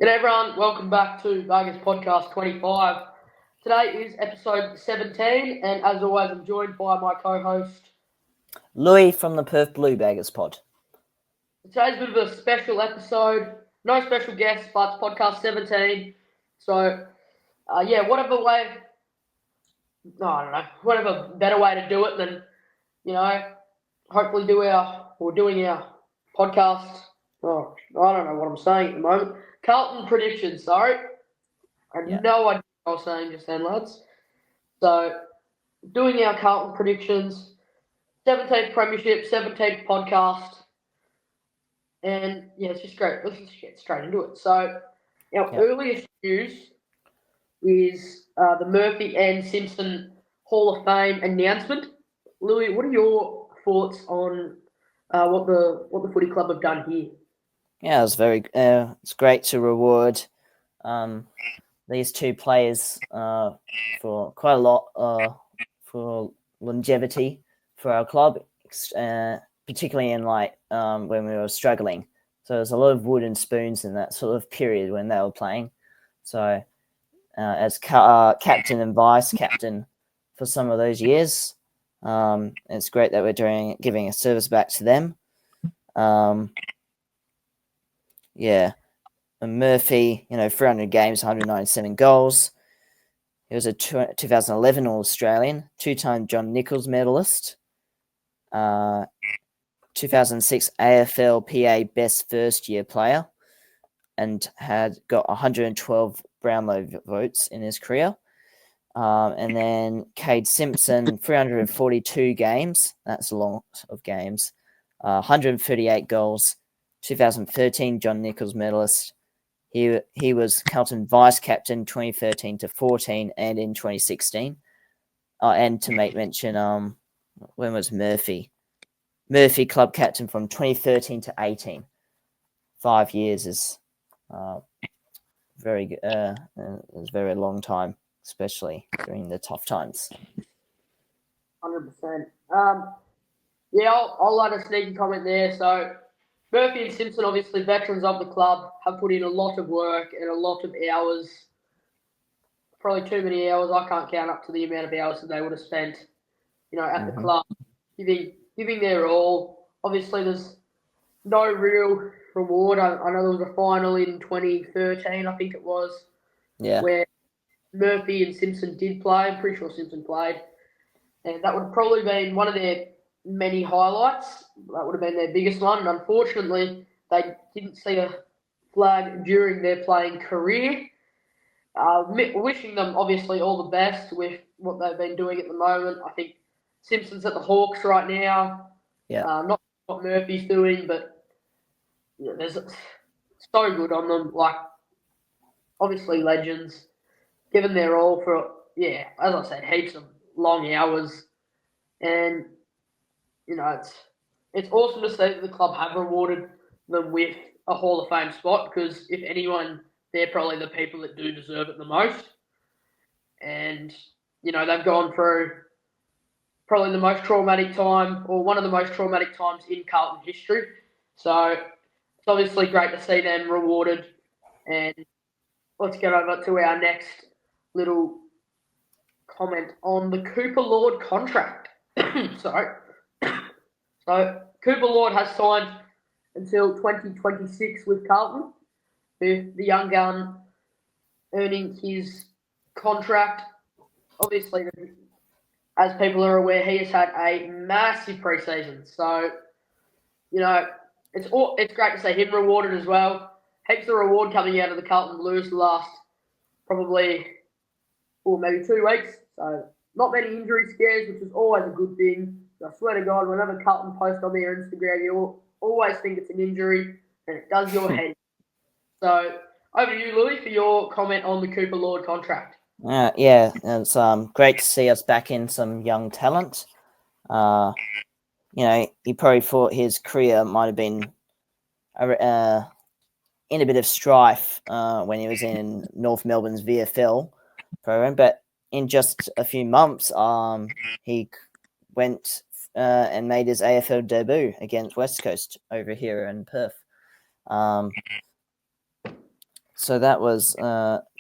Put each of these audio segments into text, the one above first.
G'day everyone, welcome back to Baggers Podcast 25. Today is episode 17, and as always, I'm joined by my co-host Louis from the Perth Bluebaggers pod. Today's a bit of a special episode. No special guests, but it's podcast 17. So, whatever better way to do it than, hopefully doing our podcast. Oh, I don't know what I'm saying at the moment. Carlton predictions, sorry. I had no idea what I was saying just then, lads. So, doing our Carlton predictions, 17th Premiership, 17th podcast, and yeah, it's just great. Let's just get straight into it. So, our earliest news is the Murphy and Simpson Hall of Fame announcement. Louis, what are your thoughts on what the footy club have done here? Yeah, it's great to reward these two players for quite a lot for longevity for our club, particularly in when we were struggling. So there's a lot of wooden spoons in that sort of period when they were playing. So as captain and vice captain for some of those years, it's great that we're giving a service back to them. And Murphy, 300 games, 197 goals. He was a 2011 All-Australian, two-time John Nichols medalist, 2006 AFLPA Best First-Year Player, and had got 112 Brownlow votes in his career. And then Cade Simpson, 342 games. That's a lot of games. 138 goals. 2013 John Nichols medalist. He was Carlton vice captain 2013 to 14 and in 2016. And to make mention, when was Murphy? Murphy club captain from 2013 to 18. 5 years is very good. It's a very long time, especially during the tough times. 100%. I'll add a sneaky comment there. So, Murphy and Simpson, obviously veterans of the club, have put in a lot of work and a lot of hours. Probably too many hours. I can't count up to the amount of hours that they would have spent, at the club, giving their all. Obviously, there's no real reward. I know there was a final in 2013, I think it was, where Murphy and Simpson did play. I'm pretty sure Simpson played. And that would have probably been one of their many highlights. That would have been their biggest one. And unfortunately, they didn't see a flag during their playing career. Wishing them, obviously, all the best with what they've been doing at the moment. I think Simpson's at the Hawks right now. Not what Murphy's doing, but there's so good on them. Like, obviously, legends. Given their all for, as I said, heaps of long hours. And, it's awesome to see that the club have rewarded them with a Hall of Fame spot because if anyone, they're probably the people that do deserve it the most. And, they've gone through probably the most traumatic time or one of the most traumatic times in Carlton history. So it's obviously great to see them rewarded. And let's get over to our next little comment on the Cooper Lord contract. Sorry. So Cooper Lord has signed until 2026 with Carlton, with the young gun earning his contract. Obviously, as people are aware, he has had a massive preseason. So, it's great to see him rewarded as well. Heaps of reward coming out of the Carlton Blues the last probably, maybe 2 weeks. So, not many injury scares, which is always a good thing. I swear to God, whenever Carlton post on their Instagram, you always think it's an injury, and it does your head. So, over to you, Louis, for your comment on the Cooper Lord contract. It's great to see us back in some young talent. He probably thought his career might have been in a bit of strife when he was in North Melbourne's VFL program, but in just a few months, he went and made his AFL debut against West Coast over here in Perth. So that was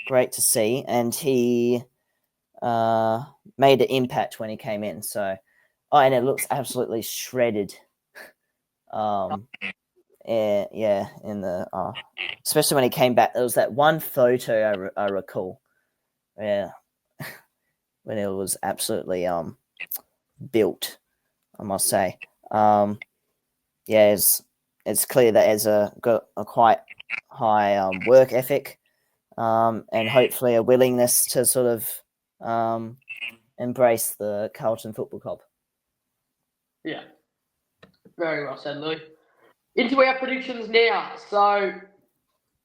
great to see, and he made an impact when he came in. So, and it looks absolutely shredded. Yeah, in the especially when he came back, there was that one photo I recall, yeah, when it was absolutely built, I must say. Yeah, it's clear that Ezra got a quite high work ethic, and hopefully a willingness to sort of embrace the Carlton Football Club. Yeah. Very well said, Lou. Into our predictions now. So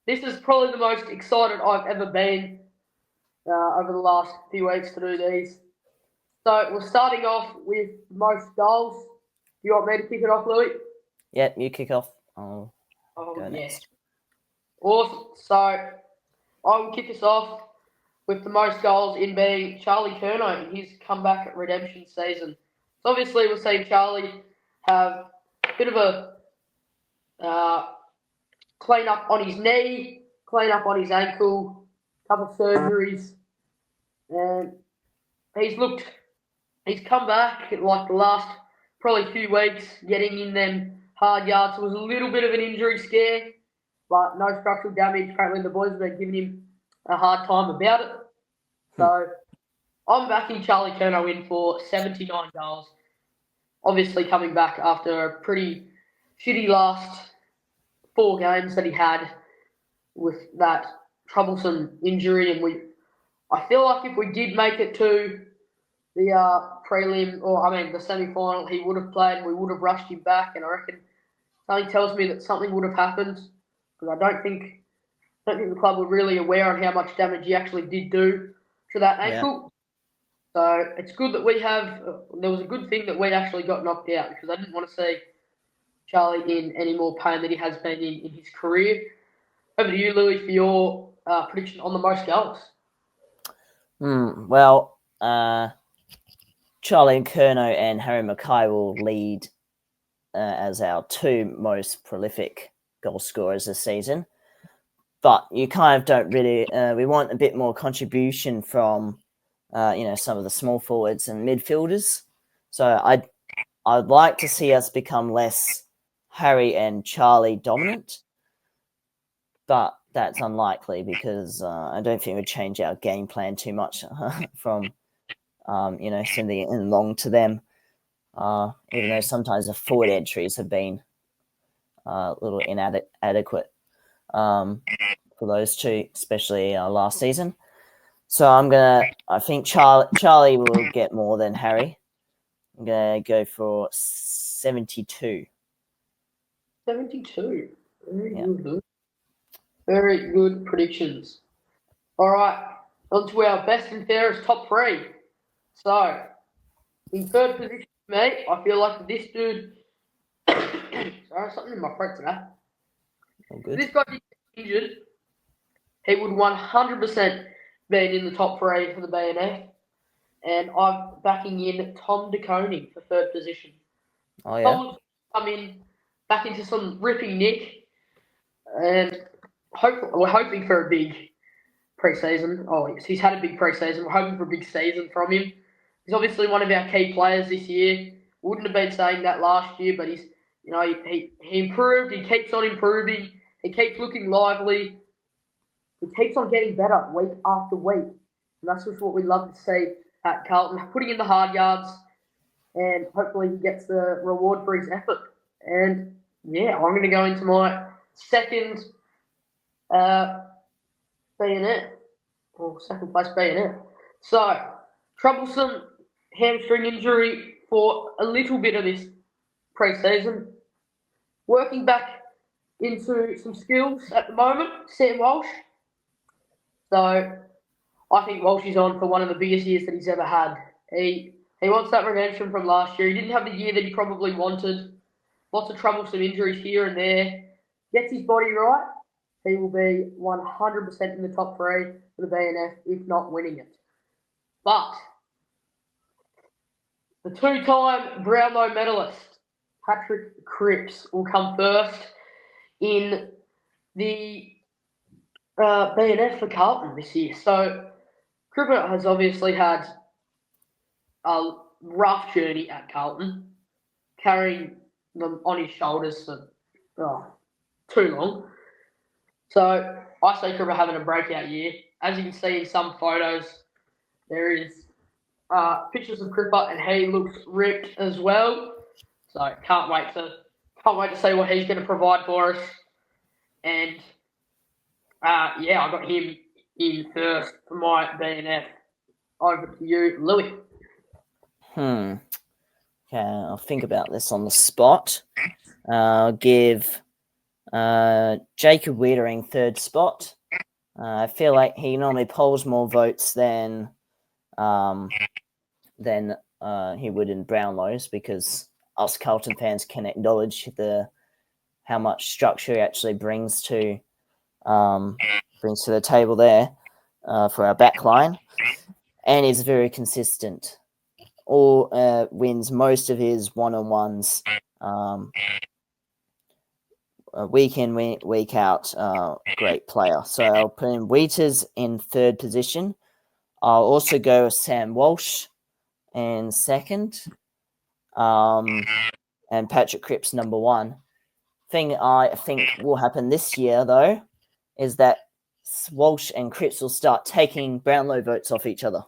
this is probably the most excited I've ever been over the last few weeks to do these. So we're starting off with most goals. Do you want me to kick it off, Louis? Yeah, you kick off. I'll Oh, go yeah. next. Awesome. So I will kick us off with the most goals in being Charlie Curnow in his comeback redemption season. So obviously we're seeing Charlie have a bit of a clean up on his knee, clean up on his ankle, couple of surgeries, and he's come back like the last probably few weeks, getting in them hard yards. It was a little bit of an injury scare, but no structural damage. Apparently the boys have been giving him a hard time about it. So I'm backing Charlie Curnow in for 79 goals. Obviously coming back after a pretty shitty last 4 games that he had with that troublesome injury, and I feel like if we did make it to the prelim, the semi-final, he would have played and we would have rushed him back, and I reckon something tells me that something would have happened, because I don't think the club were really aware on how much damage he actually did do to that ankle. So it's good that there was a good thing that we actually got knocked out, because I didn't want to see Charlie in any more pain than he has been in his career. Over to you, Louis, for your prediction on the most goals. Well, Charlie Curnow and Harry Mackay will lead as our 2 most prolific goal scorers this season. But you kind of don't really. We want a bit more contribution from, some of the small forwards and midfielders. So I'd like to see us become less Harry and Charlie dominant, but that's unlikely because I don't think it would change our game plan too much from, sending it in long to them. Even though sometimes the forward entries have been a little inadequate for those 2, especially last season. So I think Charlie will get more than Harry. I'm going to go for 72. 72. Very good. Very good predictions. All right, on to our best and fairest top 3. So, in third position for me, I feel like this dude... Sorry, something in my throat today. Oh, good. This guy did get injured. He would 100% be in the top 3 for the BNF. And I'm backing in Tom DeConing for third position. Oh, yeah. Tom come in back into some ripping nick, and we're hoping for a big pre-season. Oh, yes, he's had a big pre-season. We're hoping for a big season from him. He's obviously one of our key players this year. Wouldn't have been saying that last year, but he improved. He keeps on improving. He keeps looking lively. He keeps on getting better week after week. And that's just what we love to see at Carlton, putting in the hard yards, and hopefully he gets the reward for his effort. And yeah, I'm going to go into my second bayonet, or second place bayonet. So, troublesome hamstring injury for a little bit of this pre-season. Working back into some skills at the moment, Sam Walsh. So, I think Walsh is on for one of the biggest years that he's ever had. He wants that redemption from last year. He didn't have the year that he probably wanted. Lots of troublesome injuries here and there. Gets his body right, he will be 100% in the top 3 for the BNF, if not winning it. But the 2-time Brownlow medalist, Patrick Cripps, will come first in the BNF for Carlton this year. So Cripper has obviously had a rough journey at Carlton, carrying them on his shoulders for too long. So I see Cripper having a breakout year. As you can see in some photos, there is pictures of Cripper, and he looks ripped as well. So can't wait to see what he's going to provide for us. And I got him in first for my BNF. Over to you, Louis. Okay, I'll think about this on the spot. I'll give Jacob Wiedering third spot. I feel like he normally polls more votes than he would in Brownlows, because us Carlton fans can acknowledge how much structure he actually brings to the table there for our back line, and is very consistent. Or wins most of his one-on-ones week in, week out. Great player. So I'll put in Wheaters in third position. I'll also go with Sam Walsh in second, and Patrick Cripps number one. Thing I think will happen this year, though, is that Walsh and Cripps will start taking Brownlow votes off each other.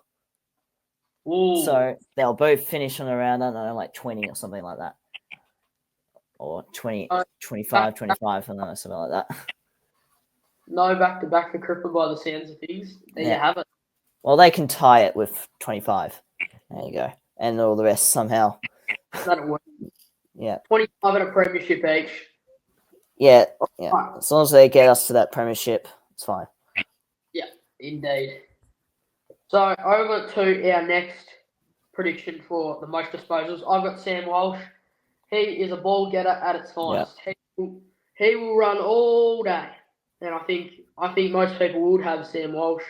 Ooh. So they'll both finish on around, I don't know, like 20 or something like that. Or 20, 25, 25, something like that. No back-to-back for Cripper by the sounds of things. There you have it. Well, they can tie it with 25. There you go. And all the rest somehow. That'll work. Yeah. 25 and a premiership each. Yeah. As long as they get us to that premiership, it's fine. Yeah, indeed. So over to our next prediction for the most disposals. I've got Sam Walsh. He is a ball getter at its finest. Yeah. He will run all day, and I think most people would have Sam Walsh.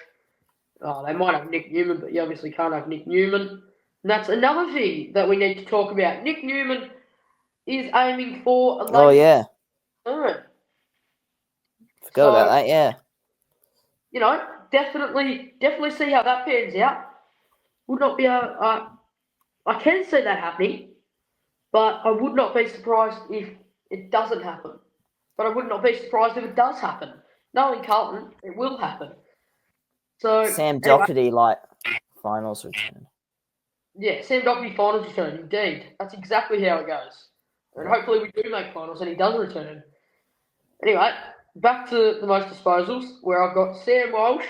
They might have Nick Newman, but you obviously can't have Nick Newman. And that's another thing that we need to talk about. Nick Newman is aiming for a late. Oh yeah. Forgot about that. Yeah. You know, definitely see how that pans out. Would not be I can see that happening, but I would not be surprised if it doesn't happen. But I would not be surprised if it does happen. Knowing Carlton, it will happen. So Sam Doherty, finals return. Yeah, Sam Doherty finals return, indeed. That's exactly how it goes. And hopefully we do make finals and he does return. Anyway, back to the most disposals, where I've got Sam Walsh.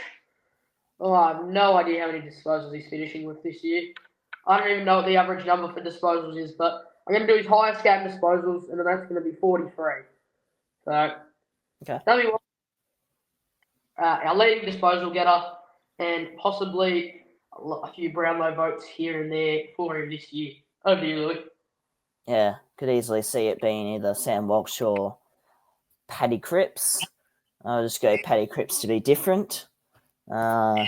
I have no idea how many disposals he's finishing with this year. I don't even know what the average number for disposals is, but I'm going to do his highest game disposals, and that's going to be 43. So, okay. Sammy Walsh, our leading disposal getter, and possibly a few Brownlow votes here and there for him this year. Over to you, Louis. Yeah, could easily see it being either Sam Walsh or Paddy Cripps. I'll just go Paddy Cripps to be different. I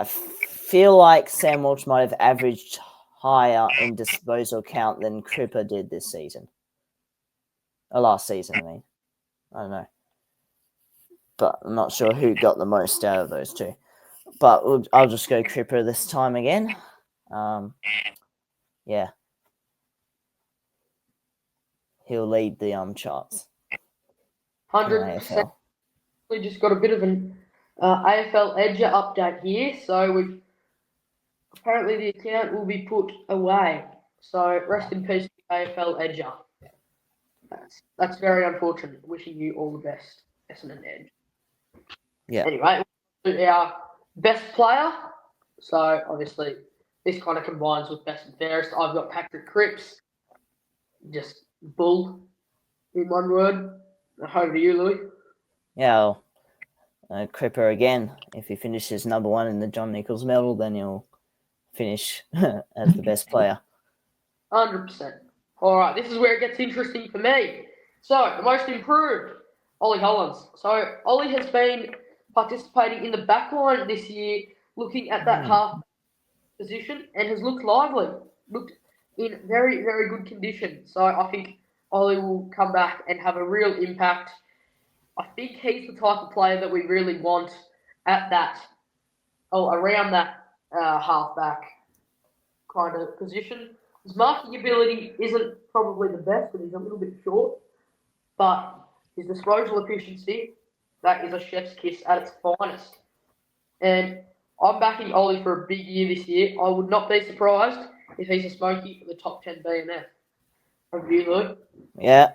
feel like Sam Walsh might have averaged higher in disposal count than Cripper did this season. Or last season, I mean. I don't know. But I'm not sure who got the most out of those two. But I'll just go Cripper this time again. Yeah. He'll lead the charts. 100%. We just got a bit of an AFL Edger update here. So apparently the account will be put away. So rest in peace, AFL Edger. That's very unfortunate. Wishing you all the best, Essendon Edge. Yeah. Anyway, our best player. So obviously this kind of combines with best and fairest. I've got Patrick Cripps. Just bull in one word. Over to you, Louis. Yeah, Cripper again. If he finishes number one in the John Nichols medal, then he'll finish as the best player. 100%. All right, this is where it gets interesting for me. So, the most improved, Ollie Hollins. So, Ollie has been participating in the backline this year, looking at that half position, and has looked lively, looked in very, very good condition. So, I think Ollie will come back and have a real impact I think he's the type of player that we really want at that, around that halfback kind of position. His marking ability isn't probably the best, and he's a little bit short, but his disposal efficiency, that is a chef's kiss at its finest. And I'm backing Ollie for a big year this year. I would not be surprised if he's a smoky for the top 10 BNF. Over you, Luke. Yeah,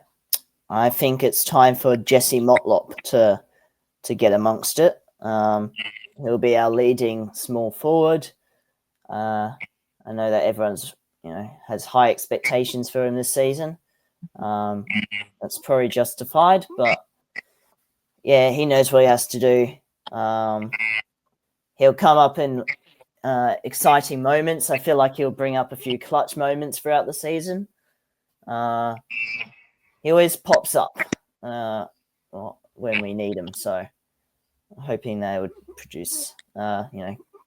I think it's time for Jesse Motlop to get amongst it. He'll be our leading small forward. I know that everyone's has high expectations for him this season. That's probably justified, but yeah, he knows what he has to do. He'll come up in exciting moments. I feel like he'll bring up a few clutch moments throughout the season. He always pops up when we need him. So I'm hoping they would produce,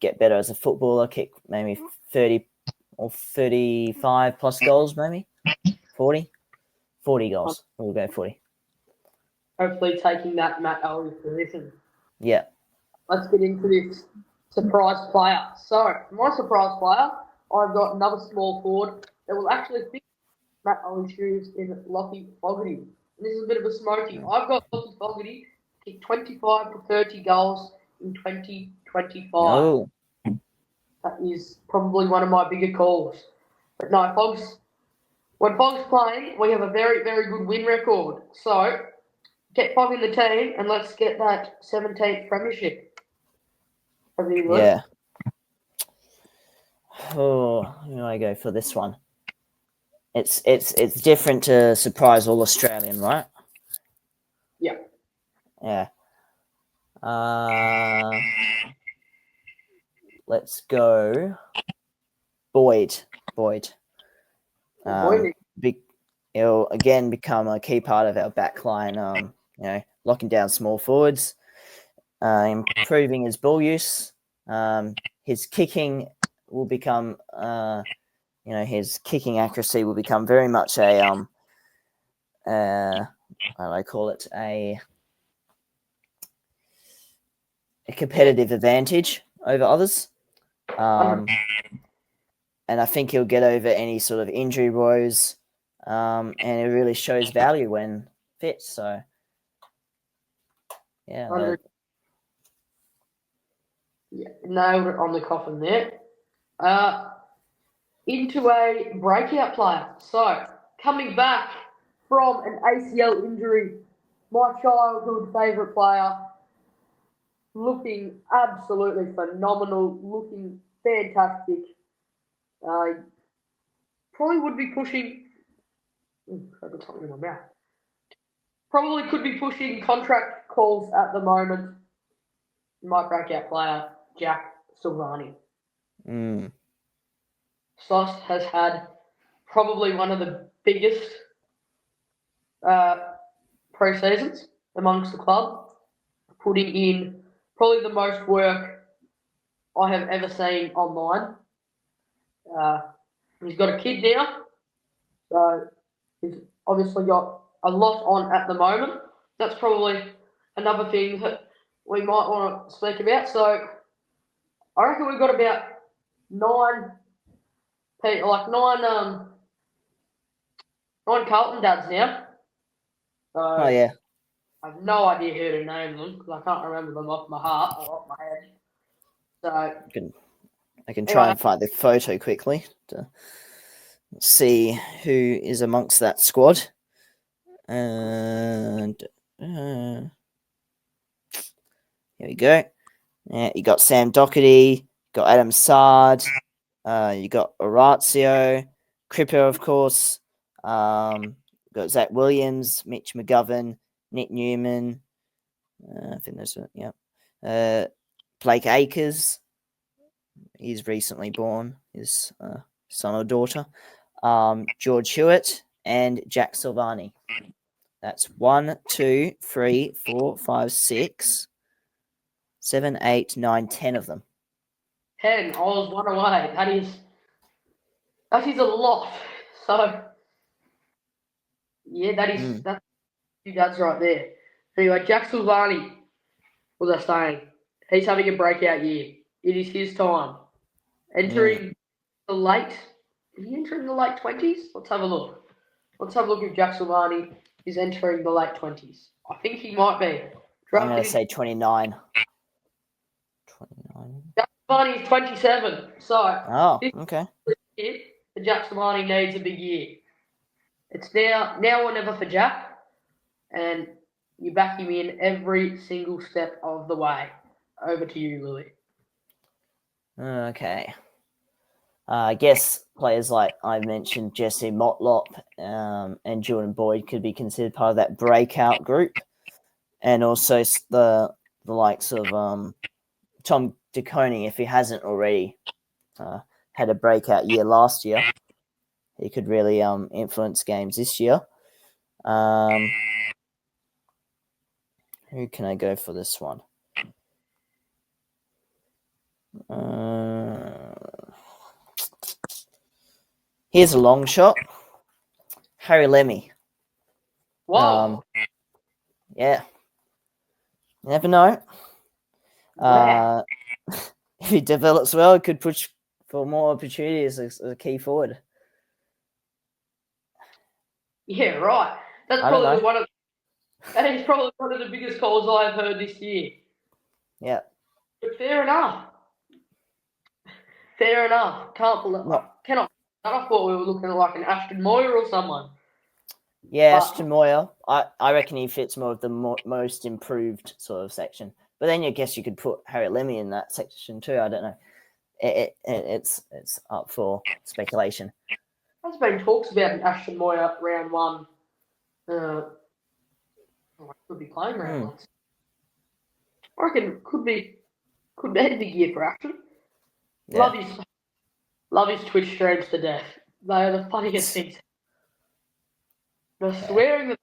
get better as a footballer, kick maybe 30 or 35 plus goals, maybe 40 goals. We'll go 40. Hopefully taking that Matt Owen's position. Yeah. Let's get into this surprise player. So, my surprise player, I've got another small forward that will actually fit Matt Owen's shoes in Lockie Fogarty. And this is a bit of a smoky. I've got Lockie Fogarty kick 25 to 30 goals in 2025. Oh. That is probably one of my bigger calls. But no, when Fogg's playing, we have a very, very good win record. So, get Fogg in the team and let's get that 17th premiership. Yeah. Oh, who do I go for this one? It's different to surprise all Australian, right? Yeah. Yeah. Let's go Boyd. He'll again become a key part of our back line. Locking down small forwards, improving his ball use. His kicking will become, his kicking accuracy will become very much a, how do I call it, a competitive advantage over others. And I think he'll get over any sort of injury woes, and it really shows value when fit. So, yeah. Yeah, nailed it on the coffin there. Into a breakout player. So, coming back from an ACL injury, my childhood favourite player, looking absolutely phenomenal, looking fantastic. Probably would be pushing. Something in my mouth. Probably could be pushing contract calls at the moment. My breakout player, Jack Silvani. Sauce has had probably one of the biggest pre-seasons amongst the club, putting in probably the most work I have ever seen online. He's got a kid now, so he's obviously got a lot on at the moment. That's probably another thing that we might want to speak about. So I reckon we've got about nine Carlton dads now. So yeah. I have no idea who to name them because I can't remember them off my heart or off my head. So I can try and find the photo quickly to see who is amongst that squad. And here we go. Yeah, you got Sam Doherty, got Adam Sard, you got Orazio, Cripper, of course. Got Zach Williams, Mitch McGovern, Nick Newman. I think there's Blake Akers. He's recently born, his son or daughter. George Hewitt and Jack Silvani. That's 1, 2, 3, 4, 5, 6, 7, 8, 9, 10 of them. 10. I was one away. That is a lot. So yeah, that's you dads right there. Anyway, Jack Silvani, what was I saying? He's having a breakout year. It is his time. Entering the late, is he entering the late 20s? Let's have a look. Let's have a look if Jack Silvani is entering the late 20s. I think he might be. I'm going to say 29. 29. Jack Silvani is 27. So, okay. Jack Silvani needs a big year. It's now or never for Jack, and you back him in every single step of the way. Over to you, Louis. Okay. I guess players like I mentioned, Jesse Motlop and Jordan Boyd could be considered part of that breakout group, and also the likes of Tom DeConing, if he hasn't already had a breakout year last year. He could really influence games this year. Who can I go for this one? Here's a long shot. Harry Lemmy. Wow. Yeah. You never know. Wow. If he develops well, it could push for more opportunities as a key forward. Yeah, right. That is probably one of the biggest calls I've heard this year. Yeah. But fair enough. Cannot. I thought we were looking at like an Ashton Moyer or someone. Yeah, Ashton Moyer. I reckon he fits more of the most improved sort of section. But then I guess you could put Harry Lemmy in that section too. I don't know. It's up for speculation. There's been talks about an Ashton Moyer round one. Could be playing round one. I reckon could be a big year for Ashton. Yeah. Love his Twitch streams to death. They are the funniest things. The swearing that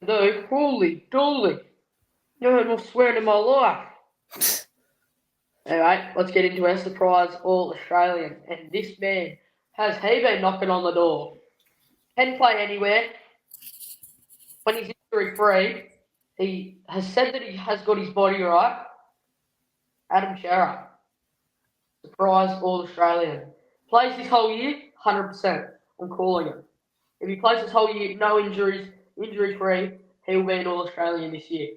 they do, holy dolly. No one was swearing in my life. Anyway, let's get into our surprise All-Australian. And this man, has he been knocking on the door? Can play anywhere. When he's injury-free, he has said that he has got his body right. Adam Sharrock. Surprise All-Australian. Plays this whole year, 100%. I'm calling it. If he plays this whole year, no injuries, injury-free, he will be an All-Australian this year.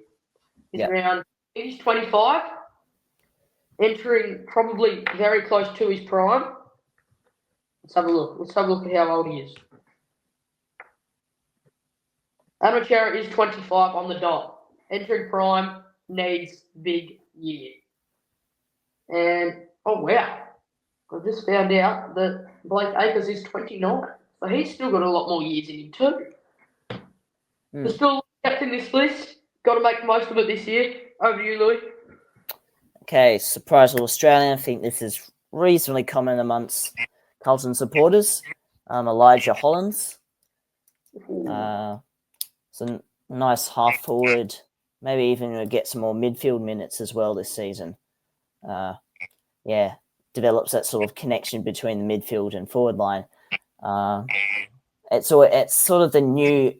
He's around, he's 25, entering probably very close to his prime. Let's have a look. Let's have a look at how old he is. Adam Sharrock is 25 on the dot. Entering prime, needs big year. And, oh wow, I just found out that Blake Acres is 29. So he's still got a lot more years in him too. There's still kept in this list. Got to make the most of it this year. Over to you, Louis. Okay, surprise Australian. I think this is reasonably common amongst Carlton supporters. Elijah Hollins. It's a nice half forward. Maybe even get some more midfield minutes as well this season. Develops that sort of connection between the midfield and forward line. It's sort of the new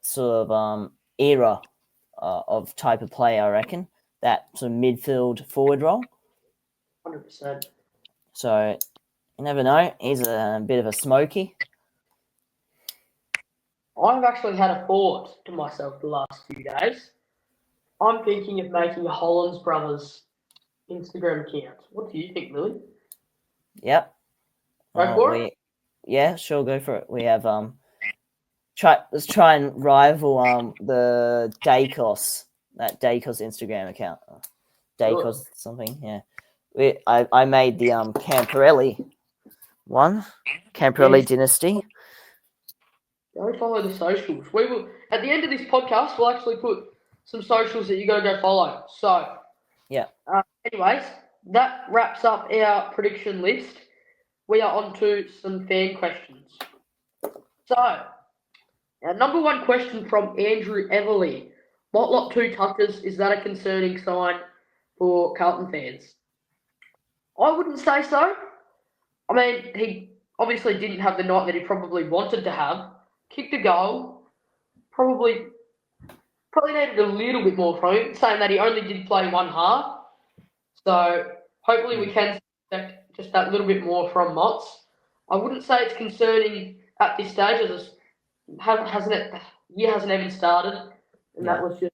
sort of era of type of play, I reckon. That sort of midfield forward role. 100%. So you never know. He's a bit of a smoky. I've actually had a thought to myself the last few days. I'm thinking of making a Hollins Brothers Instagram account. What do you think, Louis? Yep. Go for it? Yeah, sure, go for it. We have let's try and rival the Dacos Instagram account. Dacos something, yeah. I made the Camporelli one. Camporelli Dynasty. Go follow the socials. We will at the end of this podcast we'll actually put some socials that you gotta go follow. So yeah. Anyways, that wraps up our prediction list. We are on to some fan questions. So, our number one question from Andrew Everly. Motlop 2 tuckers, is that a concerning sign for Carlton fans? I wouldn't say so. I mean, he obviously didn't have the night that he probably wanted to have. Kicked a goal. Probably Probably needed a little bit more from him, saying that he only did play one half. So hopefully we can expect just that little bit more from Motts. I wouldn't say it's concerning at this stage, as year hasn't even started, and that was the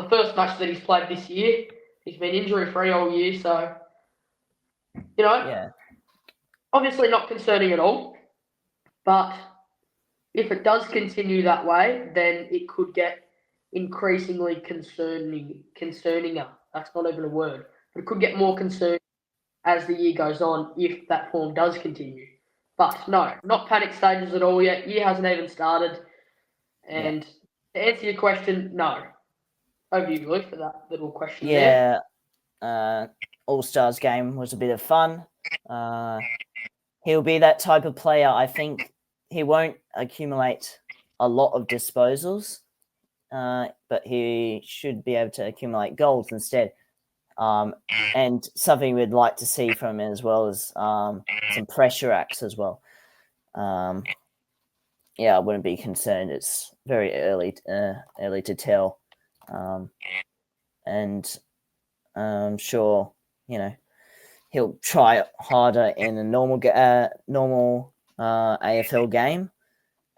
first match that he's played this year. He's been injury free all year, so obviously not concerning at all. But if it does continue that way, then it could get increasingly concerninger. That's not even a word. But it could get more concerning as the year goes on if that form does continue. But no, not panic stages at all yet. Year hasn't even started. And to answer your question, no. Over to you, Luke, for that little question there. All-Stars game was a bit of fun. He'll be that type of player. I think he won't accumulate a lot of disposals, but he should be able to accumulate goals instead. And something we'd like to see from him as well as some pressure acts as well. I wouldn't be concerned. It's very early to tell. And I'm sure, he'll try harder in a normal AFL game.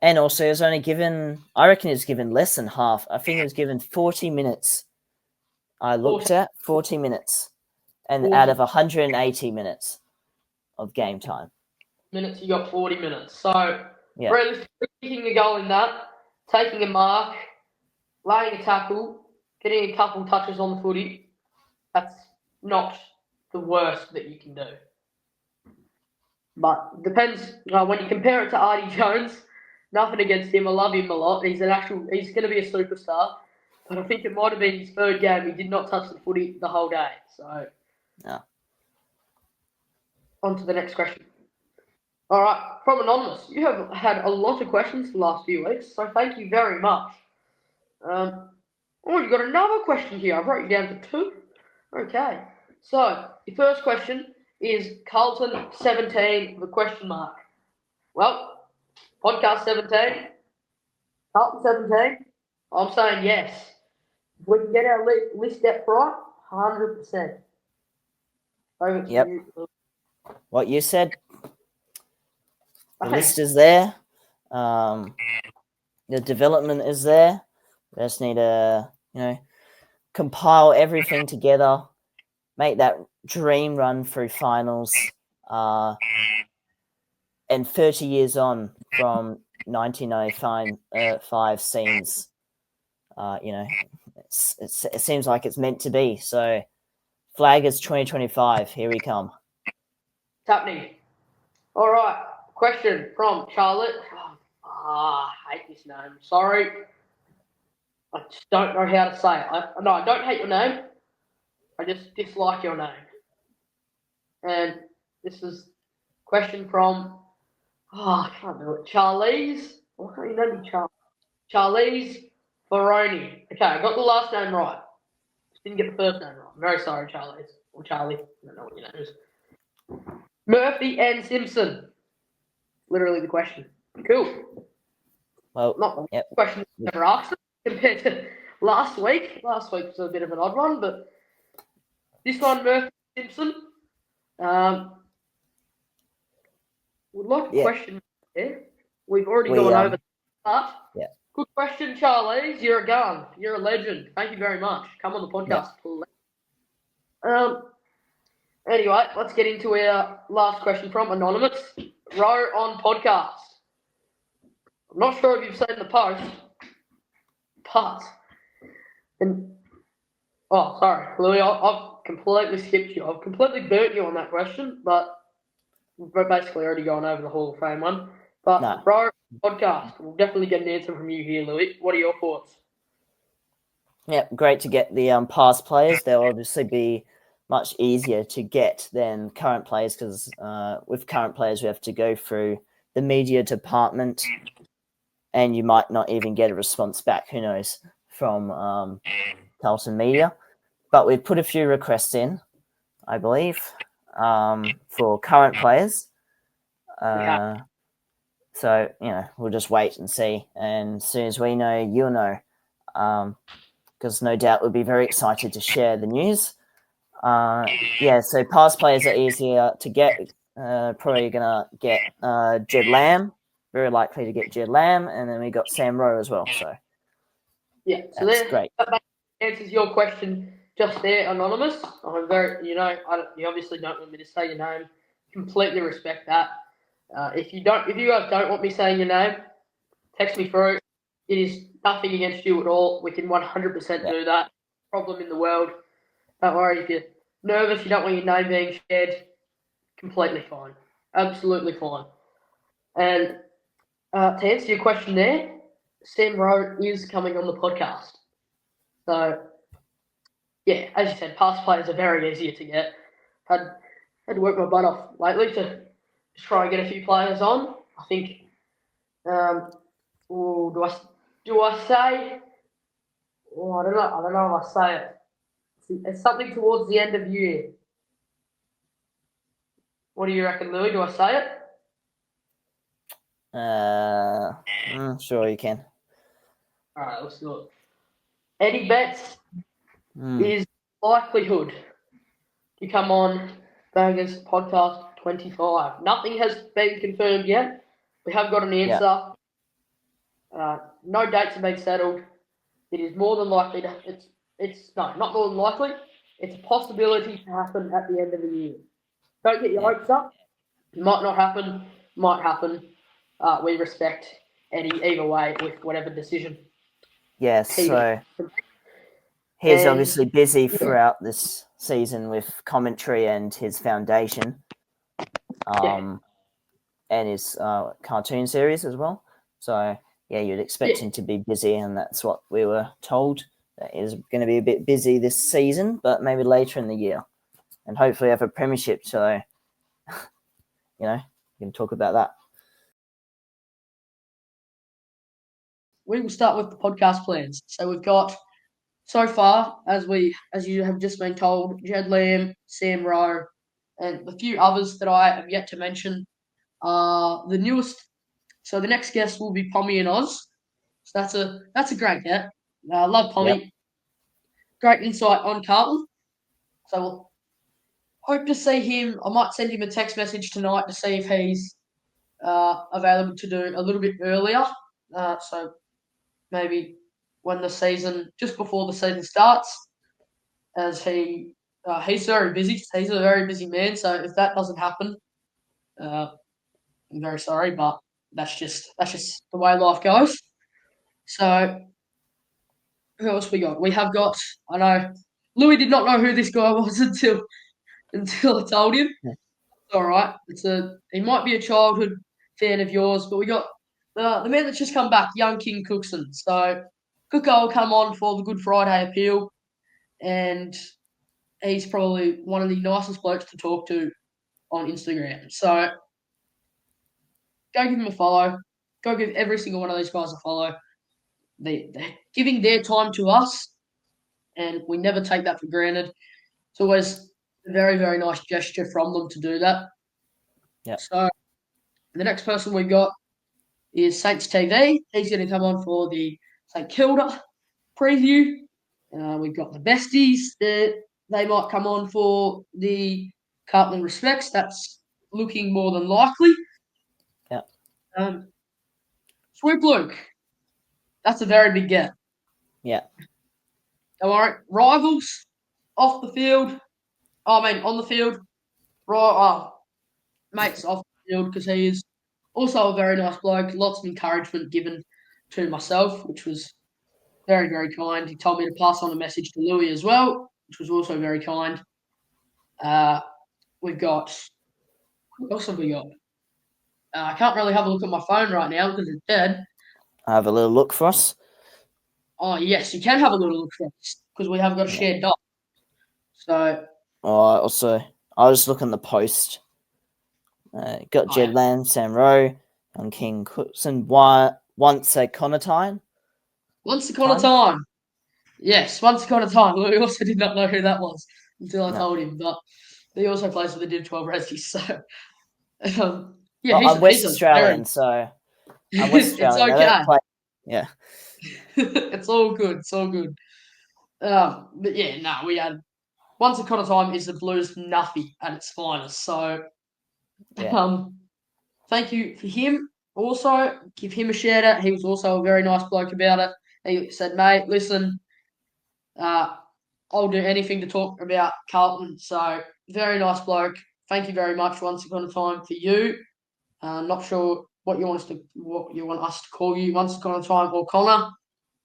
And also, he was only given, I reckon he was given less than half. I think he was given 40 minutes. I looked at 40 minutes. And out of 180 minutes of game time. You got 40 minutes. So, realistically, kicking a goal in that, taking a mark, laying a tackle, getting a couple touches on the footy, that's not the worst that you can do. But depends, when you compare it to Artie Jones, nothing against him, I love him a lot. He's going to be a superstar. But I think it might have been his third game. He did not touch the footy the whole day. So, on to the next question. All right, from Anonymous, you have had a lot of questions the last few weeks, so thank you very much. You've got another question here. I wrote you down for 2. Okay, so the first question is Carlton 17 with a question mark. Well, podcast 17, Carlton 17, I'm saying yes. If we can get our list depth right, 100%. Over to you. What you said. The list is there. The development is there. We just need to, compile everything together, make that dream run through finals. And 30 years on from 1995 seems, it seems like it's meant to be. So, Flaggers 2025, here we come. It's happening. All right. Question from Charlotte. I hate this name. Sorry. I just don't know how to say it. I don't hate your name. I just dislike your name. And this is question from, I can't do it. Charlize. Why can't you name me Charlize? Charlize Baroni. Okay, I got the last name right. Just didn't get the first name right. I'm very sorry, Charlize. Or Charlie. I don't know what your name is. Murphy and Simpson. Literally the question. Cool. Well, not the question we ever asked compared to last week. Last week was a bit of an odd one, but this one, Murphy Simpson. Would like a question there. We've already gone over that. Good question, Charlize. You're a gun. You're a legend. Thank you very much. Come on the podcast, please. Anyway, let's get into our last question from Anonymous. Row on podcast. I'm not sure if you've seen the post, but sorry, Louis, I've completely skipped you. I've completely burnt you on that question, but we're basically already gone over the Hall of Fame one. But Row podcast, we'll definitely get an answer from you here, Louis. What are your thoughts? Yeah, great to get the past players. They'll obviously be much easier to get than current players because with current players we have to go through the media department and you might not even get a response back, who knows, from Carlton media. But we've put a few requests in, I believe, for current players. So, we'll just wait and see. And as soon as we know, you'll know. Because no doubt we'll be very excited to share the news. So past players are easier to get. Probably going to get Jed Lamb. Very likely to get Jed Lamb. And then we got Sam Rowe as well. So, yeah, so that's great. That answers your question just there, Anonymous. I'm very, you obviously don't want me to say your name. Completely respect that. If you guys don't want me saying your name, text me through. It is nothing against you at all. We can 100% do that. Problem in the world. Don't worry if you're nervous, you don't want your name being shared. Completely fine. Absolutely fine. And to answer your question there, Sam Rowe is coming on the podcast. So, yeah, as you said, past players are very easier to get. Had to work my butt off lately to just try and get a few players on. I think, do I say? Oh, I don't know if I say it. It's something towards the end of the year. What do you reckon, Louis? Do I say it? Sure you can. All right, let's do it. Eddie Betts is likelihood to come on Bangers Podcast 25. Nothing has been confirmed yet. We have got an answer. No dates have been settled. It is more than likely to. Not more than likely. It's a possibility to happen at the end of the year. Don't get your hopes up. It might not happen. Might happen. We respect Eddie either way with whatever decision. Yes, so he's obviously busy throughout this season with commentary and his foundation, and his cartoon series as well. So, yeah, you'd expect him to be busy, and that's what we were told. That he's going to be a bit busy this season, but maybe later in the year. And hopefully have a premiership, so, you can talk about that. We will start with the podcast plans. So we've got, so far, as you have just been told, Jed Lamb, Sam Rowe, and a few others that I have yet to mention are the newest. So the next guest will be Pommy and Oz. So that's a great get. I love Pommy. Yep. Great insight on Carlton. So we'll hope to see him. I might send him a text message tonight to see if he's available to do a little bit earlier. So maybe when just before the season starts, as he's very busy. He's a very busy man. So if that doesn't happen, I'm very sorry, but that's just the way life goes. So who else we got? We have got. I know Louis did not know who this guy was until I told him. Yeah. It's all right. He might be a childhood fan of yours, but we got the man that's just come back, young King Cookson. So Cooko will come on for the Good Friday appeal, and he's probably one of the nicest blokes to talk to on Instagram. So go give him a follow. Go give every single one of these guys a follow. They're giving their time to us, and we never take that for granted. It's always a very, very nice gesture from them to do that. Yeah. So the next person we got is Saints TV. He's going to come on for the St Kilda preview. We've got the Besties that they might come on for the Carlton Respects. That's looking more than likely. Yeah. Swoop Luke. That's a very big get. Yeah. All right. Rivals off the field. On the field. Mates off the field because he is also a very nice bloke. Lots of encouragement given to myself, which was very, very kind. He told me to pass on a message to Louis as well, which was also very kind. We've got... What else have we got? I can't really have a look at my phone right now because it's dead. Have a little look for us. Oh, yes, you can have a little look for us because we have got a shared doc. So... also, I'll just look on the post. Got Jed Lamb, Sam Rowe, and King Cookson. Once upon a time. Once upon a time. Yes, once upon a time. We also did not know who that was until I told him, but he also plays for the Div 12 Resies, so... I'm West Australian, so West It's Australian. They don't okay. play. Yeah. It's all good. It's all good. But yeah, no, we had Once Upon a Time is the Blues nuffy at its finest. So, Yeah. thank you for him. Also, give him a shout out. He was also a very nice bloke about it. He said, "Mate, listen, I'll do anything to talk about Carlton." So, very nice bloke. Thank you very much. Once Upon a Time for you. Not sure what you want us to call you. Once Upon a Time or Connor.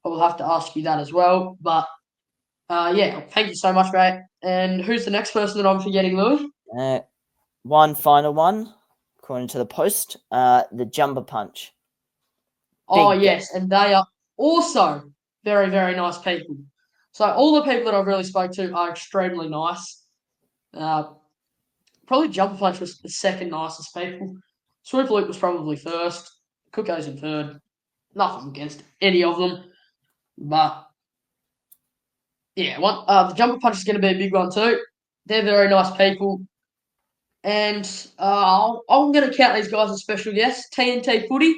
I will have to ask you that as well. But yeah, thank you so much, mate. And who's the next person that I'm forgetting, Louis? One final one, according to the post, the Jumper Punch. Oh, Big yes, and they are also very, very nice people. So all the people that I've really spoke to are extremely nice. Probably Jumper Punch was the second nicest people. Swoop Loop was probably first. Cooko's in third. Nothing against any of them. But yeah, the Jumper Punch is going to be a big one too. They're very nice people. And I'm going to count these guys as special guests, TNT Footy.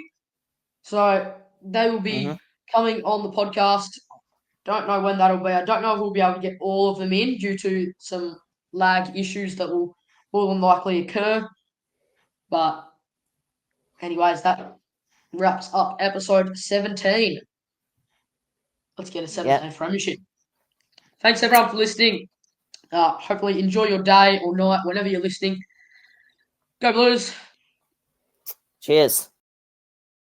So they will be coming on the podcast. Don't know when that'll be. I don't know if we'll be able to get all of them in due to some lag issues that will more than likely occur. But anyways, that wraps up episode 17. Let's get a 17 premiership. Thanks everyone for listening. Hopefully enjoy your day or night whenever you're listening. Go Blues. Cheers.